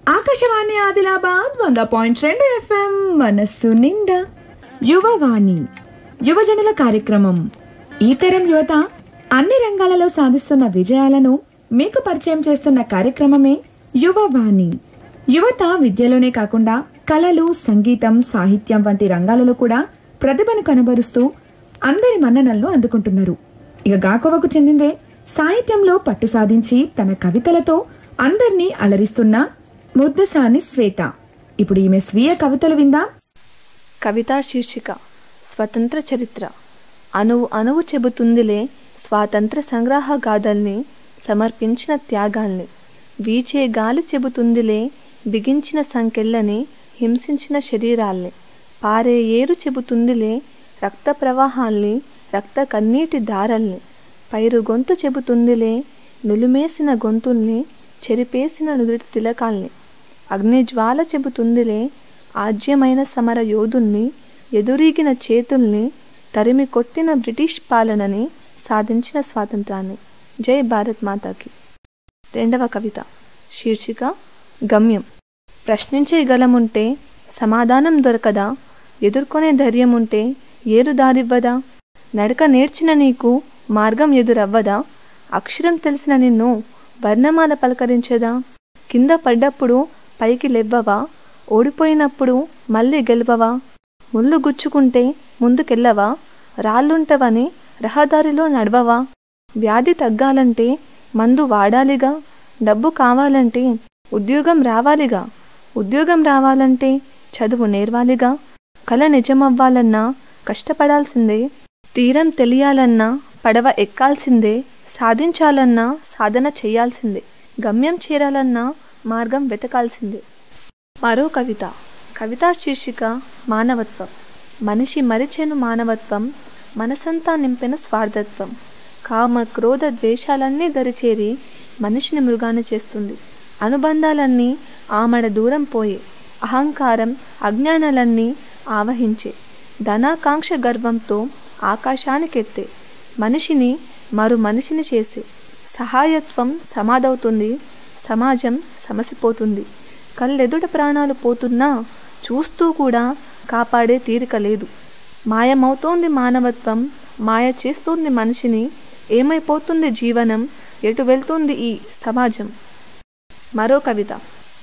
Akashvani Adilabad 100.2 FM మనస్సు నిండా యువవాణి యువజనుల కార్యక్రమం. ఈ తరం యువత అన్ని రంగాలలో సాధిస్తున్న విజయాలను మీకు పరిచయం చేస్తున్న కార్యక్రమమే యువవాణి. యువత విద్యలోనే కాకుండా కళలు, సంగీతం, సాహిత్యం వంటి రంగాలలో కూడా ప్రతిభను కనబరుస్తూ అందరి మన్ననలను అందుకుంటున్నారు. ఇక గాకోవకు చెందిందే సాహిత్యంలో పట్టు సాధించి తన కవితలతో అందరినీ అలరిస్తున్న ముద్దుసాని శ్వేత. ఇప్పుడు ఈమె స్వీయ కవితలు విందాం. కవితా శీర్షిక స్వతంత్ర చరిత్ర. అణువు అణువు చెబుతుందిలే స్వాతంత్ర సంగ్రహ గాథల్ని, సమర్పించిన త్యాగాల్ని. వీచే గాలి చెబుతుందిలే బిగించిన సంకెళ్ళని, హింసించిన శరీరాల్ని. పారే ఏరు చెబుతుందిలే రక్త ప్రవాహాల్ని, రక్త కన్నీటి దారల్ని. పైరు గొంతు చెబుతుందిలే నులిమేసిన గొంతుల్ని, చెరిపేసిన నుదుటి తిలకాల్ని. అగ్నిజ్వాల చెబుతుందిలే ఆజ్యమైన సమర యోధుల్ని, ఎదురీగిన చేతుల్ని, తరిమి కొట్టిన బ్రిటిష్ పాలనని, సాధించిన స్వాతంత్రాన్ని. జై భారత్ మాతాకి. రెండవ కవిత శీర్షిక గమ్యం. ప్రశ్నించే గలముంటే సమాధానం దొరకదా? ఎదుర్కొనే ధైర్యం ఉంటే ఏరు దారివ్వదా? నడక నేర్చిన నీకు మార్గం ఎదురవ్వదా? అక్షరం తెలిసిన నిన్ను వర్ణమాల పలకరించదా? కింద పడ్డప్పుడు పైకి లెవ్వవా? ఓడిపోయినప్పుడు మళ్ళీ గెలవవా? ముళ్ళు గుచ్చుకుంటే ముందుకెళ్ళవా? రాళ్ళుంటవని రహదారిలో నడవవా? వ్యాధి తగ్గాలంటే మందు వాడాలిగా. డబ్బు కావాలంటే ఉద్యోగం రావాలిగా. ఉద్యోగం రావాలంటే చదువు నేర్వాలిగా. కళ నిజమవ్వాలన్నా కష్టపడాల్సిందే. తీరం తెలియాలన్నా పడవ ఎక్కాల్సిందే. సాధించాలన్నా సాధన చేయాల్సిందే. గమ్యం చేరాలన్నా మార్గం వెతకాల్సిందే. మరో కవిత. కవితా శీర్షిక మానవత్వం. మనిషి మరిచెను మానవత్వం, మనసంతా నింపెన స్వార్థత్వం. కామ క్రోధ ద్వేషాలన్నీ దరిచేరి మనిషిని మృగాన్ని చేస్తుంది. అనుబంధాలన్నీ ఆమడ దూరం పోయే, అహంకారం అజ్ఞానాలన్నీ ఆవహించే, ధనాకాంక్ష గర్వంతో ఆకాశానికెత్తే, మనిషిని మరు మనిషిని చేసే. సహాయత్వం సమాధవుతుంది, సమాజం సమసిపోతుంది. కళ్ళెదుట ప్రాణాలు పోతున్నా చూస్తూ కూడా కాపాడే తీరిక లేదు. మాయమవుతోంది మానవత్వం, మాయ చేస్తుంది మనిషిని. ఏమైపోతుంది జీవనం, ఎటు వెళ్తుంది ఈ సమాజం. మరో కవిత.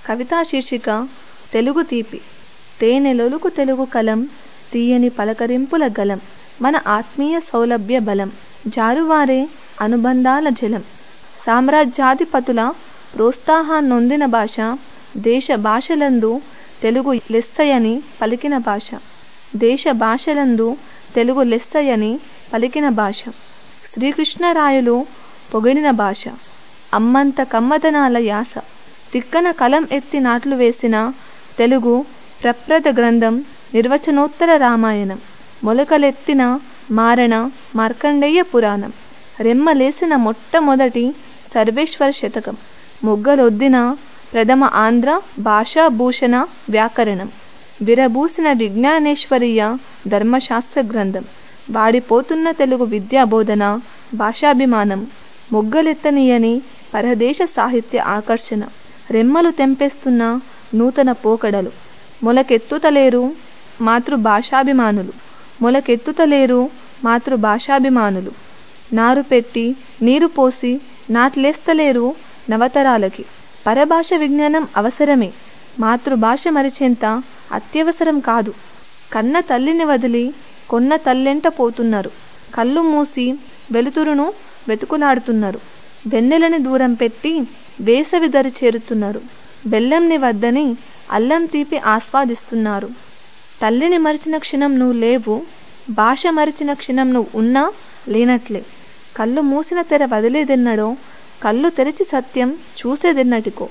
కవితా శీర్షిక తెలుగు తీపి. తేనెలొలుకు తెలుగు కలం, తీయని పలకరింపుల గలం. మన ఆత్మీయ సౌలభ్య బలం, జారువారే అనుబంధాల జలం. సామ్రాజ్యాధిపతుల ప్రోత్సాహాన్నొందిన భాష, దేశ భాషలందు తెలుగు లెస్సయని పలికిన భాష. దేశ భాషలందు తెలుగు లెస్సయని పలికిన భాష. శ్రీకృష్ణరాయలు పొగిడిన భాష. అమ్మంత కమ్మదనాల యాస. తిక్కన కలం ఎత్తి నాట్లు వేసిన తెలుగు ప్రప్రథ గ్రంథం నిర్వచనోత్తర రామాయణం. మొలకలెత్తిన మారణ మార్కండేయ పురాణం. రెమ్మలేసిన మొట్టమొదటి సర్వేశ్వర శతకం. మొగ్గలొద్దిన ప్రథమ ఆంధ్ర భాషాభూషణ వ్యాకరణం. విరబూసిన విజ్ఞానేశ్వరీయ ధర్మశాస్త్ర గ్రంథం. వాడిపోతున్న తెలుగు విద్యాబోధన భాషాభిమానం. మొగ్గలెత్తనీయని పరదేశ సాహిత్య ఆకర్షణ. రెమ్మలు తెంపేస్తున్న నూతన పోకడలు. మొలకెత్తుతలేరు మాతృభాషాభిమానులు. మొలకెత్తుతలేరు మాతృభాషాభిమానులు. నారు పెట్టి నీరు పోసి నాట్లేస్తలేరు నవతరాలకి. పరభాష విజ్ఞానం అవసరమే, మాతృభాష మరిచేంత అత్యవసరం కాదు. కన్న తల్లిని వదిలి కొన్న తల్లెంట పోతున్నారు. కళ్ళు మూసి వెలుతురును వెతుకులాడుతున్నారు. వెన్నెలని దూరం పెట్టి వేసవి దరి చేరుతున్నారు. బెల్లంని వద్దని అల్లం తీపి ఆస్వాదిస్తున్నారు. తల్లిని మరిచిన క్షణం నువ్వు లేవు, భాష మరిచిన క్షణం నువ్వు ఉన్నా లేనట్లే. కళ్ళు మూసిన తెర వదిలేదెన్నడో, కళ్ళు తెరిచి సత్యం చూసేదెన్నటికో.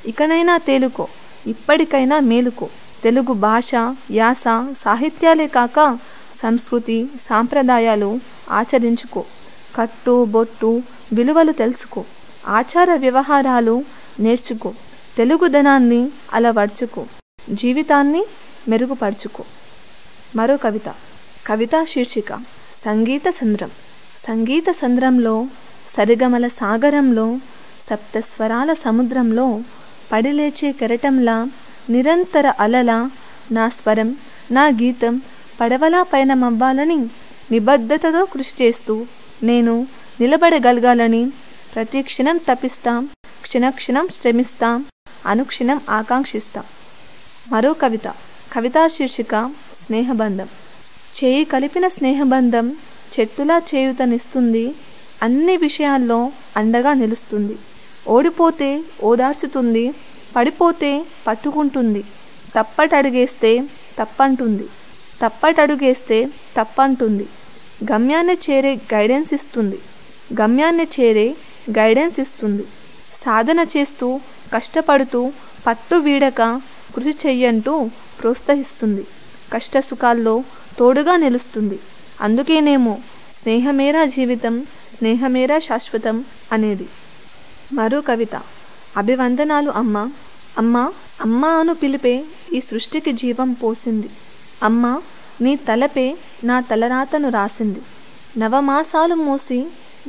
ఇకనైనా తేలుకో, ఇప్పటికైనా మేలుకో. తెలుగు భాష, యాస, సాహిత్యాలే కాక సంస్కృతి సాంప్రదాయాలు ఆచరించుకో. కట్టు బొట్టు విలువలు తెలుసుకో. ఆచార వ్యవహారాలు నేర్చుకో. తెలుగుదనాన్ని అలవర్చుకో. జీవితాన్ని మెరుగుపరుచుకో. మరో కవిత. కవితా శీర్షిక సంగీత సంద్రం. సంగీత సంద్రంలో, సరిగమల సాగరంలో, సప్తస్వరాల సముద్రంలో పడిలేచే కెరటంలా, నిరంతర అలలా నా స్వరం, నా గీతం పడవలా పయనమవ్వాలని నిబద్ధతతో కృషి చేస్తూ నేను నిలబడగలగాలని ప్రతి క్షణం తపిస్తాం, క్షణక్షణం శ్రమిస్తాం, అనుక్షణం ఆకాంక్షిస్తాం. మరో కవిత. కవితా శీర్షిక స్నేహబంధం. చేయి కలిపిన స్నేహబంధం చెట్టులా చేయూతనిస్తుంది, అన్ని విషయాల్లో అండగా నిలుస్తుంది. ఓడిపోతే ఓదార్చుతుంది, పడిపోతే పట్టుకుంటుంది, తప్పటడుగేస్తే తప్పంటుంది, తప్పటడుగేస్తే తప్పంటుంది, గమ్యాన్ని చేరే గైడెన్స్ ఇస్తుంది, గమ్యాన్ని చేరే గైడెన్స్ ఇస్తుంది. సాధన చేస్తూ కష్టపడుతూ పట్టు వీడక కృషి చెయ్యంటూ ప్రోత్సహిస్తుంది, కష్టసుఖాల్లో తోడుగా నిలుస్తుంది. అందుకేనేమో స్నేహమేరా జీవితం, స్నేహమేరా శాశ్వతం అనేది. మరో కవిత. అభివందనాలు అమ్మా. అమ్మా అమ్మా అను పిలిపే ఈ సృష్టికి జీవం పోసింది. అమ్మా నీ తలపే నా తలరాతను రాసింది. నవమాసాలు మోసి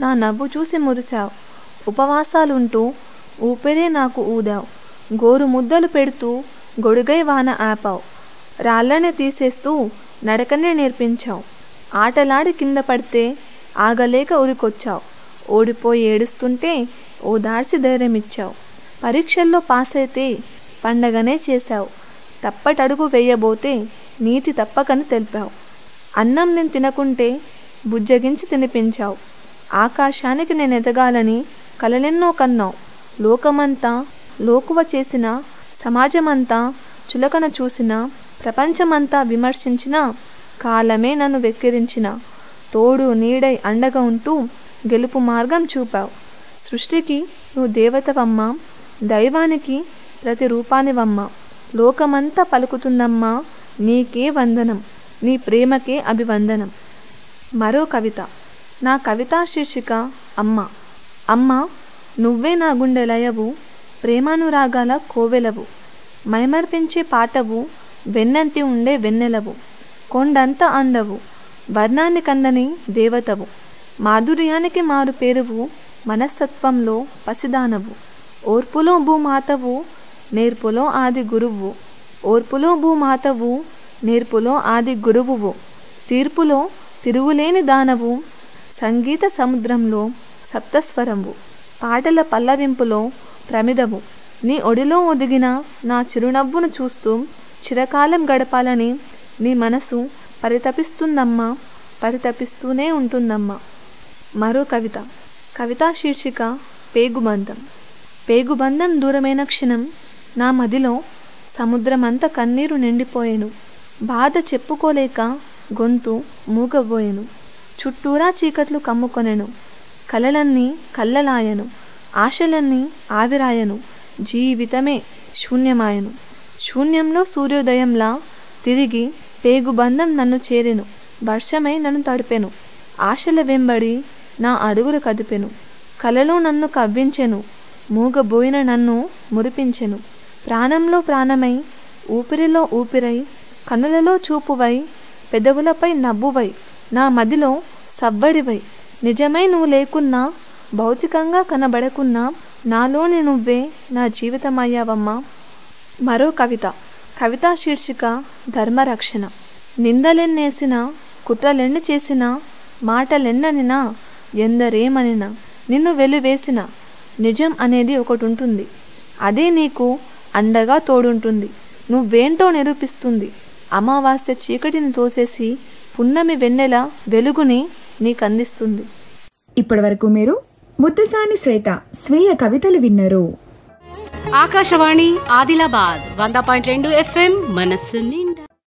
నా నవ్వు చూసి మురిశావు, ఉపవాసాలుంటూ ఊపిరే నాకు ఊదావు, గోరు ముద్దలు పెడుతూ గొడుగై వాన ఆపావు, రాళ్ళనే తీసేస్తూ నడకనే నేర్పించావు, ఆటలాడి కింద పడితే ఆగలేక ఉరికొచ్చావు, ఓడిపోయి ఏడుస్తుంటే ఓదార్చి ధైర్యమిచ్చావు, పరీక్షల్లో పాస్ అయితే పండగనే చేశావు, తప్పటడుగు వేయబోతే నీతి తప్పకని తెలిపావు, అన్నం నేను తినకుంటే బుజ్జగించి తినిపించావు, ఆకాశానికి నేను ఎదగాలని కలలెన్నో కన్నావు, లోకమంతా లోకువ చేసిన, సమాజమంతా చులకన చూసిన, ప్రపంచమంతా విమర్శించిన, కాలమే నన్ను వెక్కిరించిన, తోడు నీడై అండగా ఉంటూ గెలుపు మార్గం చూపావు. సృష్టికి నువ్వు దేవతవమ్మా, దైవానికి ప్రతిరూపానివమ్మా, లోకమంతా పలుకుతుందమ్మా నీకే వందనం, నీ ప్రేమకే అభివందనం. మరో కవిత. నా కవితా శీర్షిక అమ్మ. అమ్మ నువ్వే నా గుండె లయవు, ప్రేమానురాగాల కోవెలవు, మైమర్పించే పాటవు, వెన్నంటి ఉండే వెన్నెలవు, కొండంత అందవు, వర్ణాన్ని కందని దేవతవు, మాధుర్యానికి మారు పేరువు, మనస్తత్వంలో పసిదానవు, ఓర్పులో భూమాతవు, నేర్పులో ఆది గురువు, ఓర్పులో భూమాతవు, నేర్పులో ఆది గురువువు, తీర్పులో తిరుగులేని దానవు, సంగీత సముద్రంలో సప్తస్వరము, పాటల పల్లవింపులో ప్రమిదవు, నీ ఒడిలో ఒదిగిన నా చిరునవ్వును చూస్తూ చిరకాలం గడపాలని నీ మనసు పరితపిస్తుందమ్మా, పరితపిస్తూనే ఉంటుందమ్మా. మరో కవిత. కవితా శీర్షిక పేగుబంధం. పేగుబంధం దూరమైన క్షణం నా మదిలో సముద్రమంత కన్నీరు నిండిపోయెను, బాధ చెప్పుకోలేక గొంతు మూగబోయెను, చుట్టూరా చీకట్లు కమ్ముకొనెను, కలలన్నీ కల్లలాయను, ఆశలన్నీ ఆవిరాయను, జీవితమే శూన్యమాయను, శూన్యంలో సూర్యోదయంలా తిరిగి పేగుబంధం నన్ను చేరెను, వర్షమై నన్ను తడిపెను, ఆశల వెంబడి నా అడుగులు కదిపెను, కలలో నన్ను కవ్వించెను, మూగబోయిన నన్ను మురిపించెను, ప్రాణంలో ప్రాణమై, ఊపిరిలో ఊపిరై, కనులలో చూపువై, పెదవులపై నవ్వువై, నా మదిలో సవ్వడివై, నిజమై నువ్వు లేకున్నా, భౌతికంగా కనబడకున్నా, నాలోని నువ్వే నా జీవితమయ్యావమ్మా. మరో కవిత. కవితా శీర్షిక ధర్మరక్షణ. నిందలెన్నేసినా, కుట్రలెన్ని చేసినా, మాటలెన్ననినా, ఎందరేమనినా, నిన్ను వెలివేసిన నిజం అనేది ఒకటి ఉంటుంది, అదే నీకు అండగా తోడుంటుంది, నువ్వేంటో నిరూపిస్తుంది, అమావాస్య చీకటిని తోసేసి పున్నమి వెన్నెల వెలుగుని నీకందిస్తుంది. ఇప్పటివరకు మీరు ముద్దసాని శ్వేత స్వీయ కవితలు విన్నారు. ఆకాశవాణి ఆదిలాబాద్ 100.2 FM మనస్సు నిండా.